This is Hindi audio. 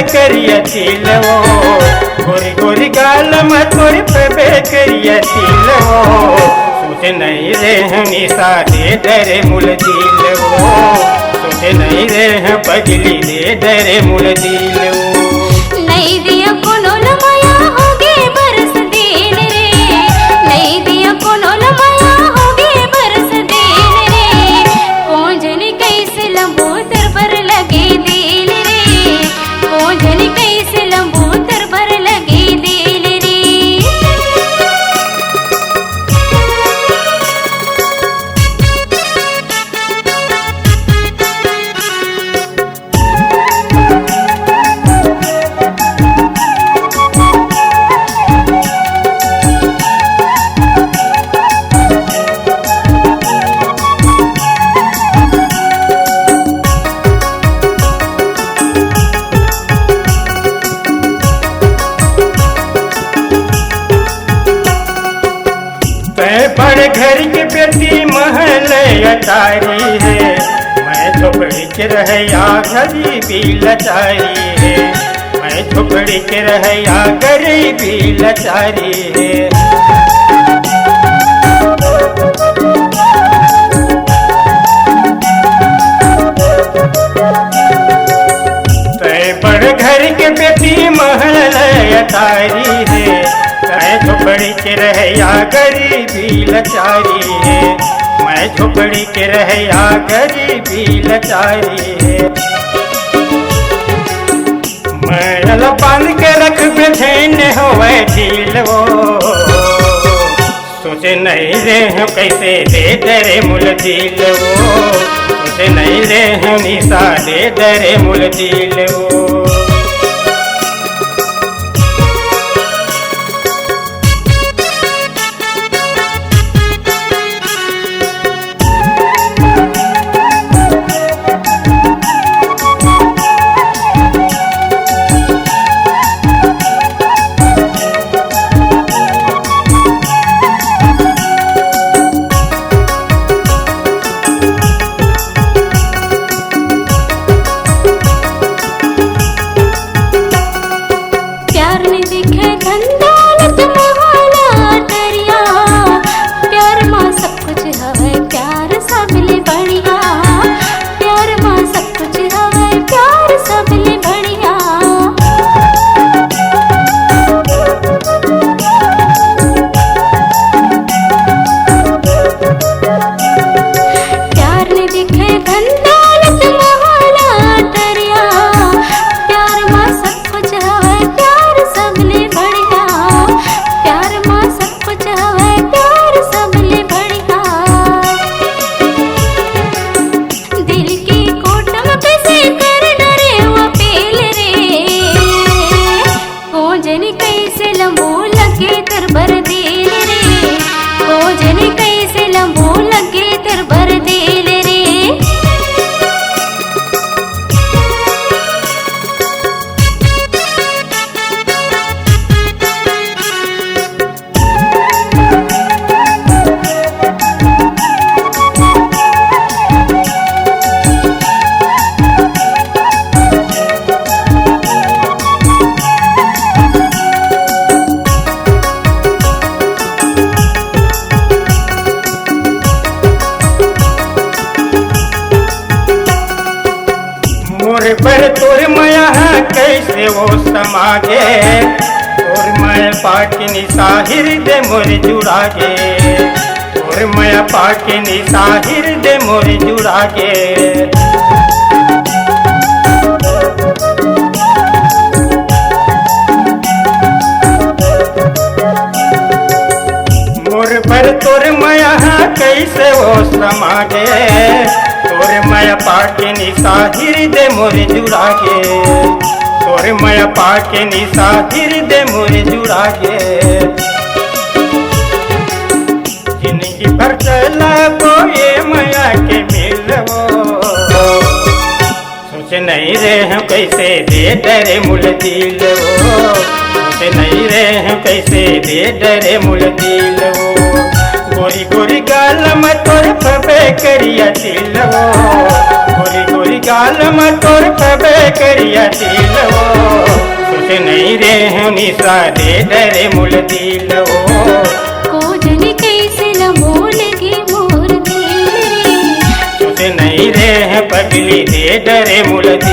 करिया तिलवो, गोरी गोरी गाल में तोर पे करिया तिलवो, सोचे नहीं रे निशा दे डरे मुल दिलवो, सोचे नहीं रे पगली दे डरे मुल दिलवो। नहीं दिया कोनो लमाया होगे बरस दिन रे, नहीं दिया कोनो लमाया होगे बरस दिन रे, कौन जाने कैसे लंबोदर पर लगे दिल रे, कौन जाने कैसे लंबोदर पर लगे दिल रे। बड़ घर की बेटी महल अटारी है, मैं झोपड़ी के रहया गरीबी लाचारी है, मैं झोपड़ी के रहया गरीबी लाचारी है। बड़ घर के बेटी महल अटारी है, मैं झोपड़ी के रहया गरीबी लाचारी है, मैं झोपड़ी के रहया गरीबी लाचारी है। मैं बांध के रख बेचैन होवे दिलवो, सोचे नहीं रे कैसे दे डरे मुल दिलवो, सोचे नहीं रे निशा दे डरे मुल दिलवो। पर तोर माया कैसे वो समागे, तोर माया पाके निशा हृदय मोर जुड़ागे, तोर माया पाके निशा हृदय मोर जुड़ागे। मोर पर तोर माया कैसे वो समागे, तोर माया पाके निशा हृदय मोर जुड़ागे, तोर माया पाके निशा हृदय मोर जुड़ागे। जिंदगी भर चला को ये माया के मिलवो, सोच नहीं रे हम कैसे दे डरे मुल दिलवो, सोच नहीं रे हम कैसे दे डरे मुल दिलवो। गोरी गोरी गाल में तोर पे करिया तिलवो, गोरी गोरी गाल में तोर पबे करिया दिलवो सोचे नहीं रे निशा दे डरे मुल दिलवो कोजन कैसे न बोल के मोर दिल रे सोचे नहीं रे पगली दे डरे मुल दिल